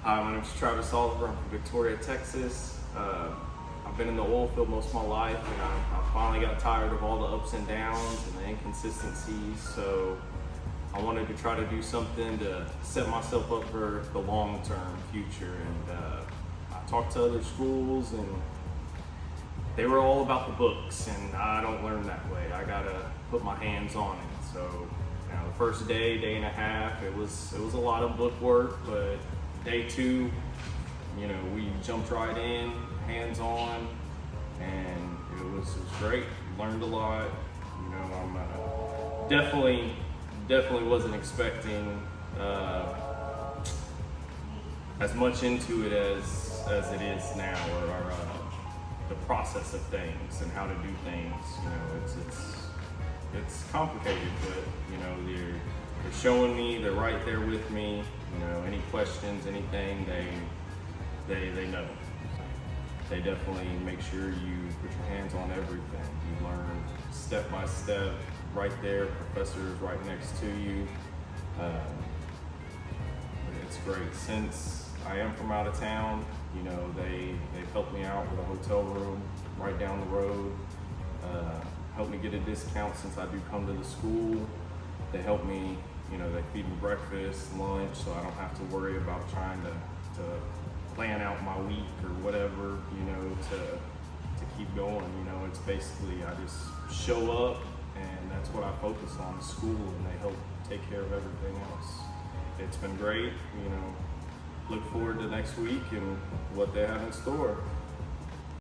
Hi, my name is Travis Oliver. I'm from Victoria, Texas. I've been in the oil field most of my life, and I finally got tired of all the ups and downs and the inconsistencies. So I wanted to try to do something to set myself up for the long-term future. And I talked to other schools, and they were all about the books, and I don't learn that way. I gotta put my hands on it. So the first day and a half, it was a lot of book work, but day two, we jumped right in, hands on, and it was great. Learned a lot. I'm definitely wasn't expecting as much into it as it is now, or the process of things and how to do things. It's complicated, but they're showing me, they're right there with me. Any questions, anything, they know. They definitely make sure you put your hands on everything. You learn step by step, right there. Professors right next to you. But it's great. Since I am from out of town, they've helped me out with a hotel room right down the road. Helped me get a discount since I do come to the school. They help me, they feed me breakfast, lunch, so I don't have to worry about trying to plan out my week or whatever, to keep going. It's basically, I just show up, and that's what I focus on, school, and they help take care of everything else. It's been great, look forward to next week and what they have in store.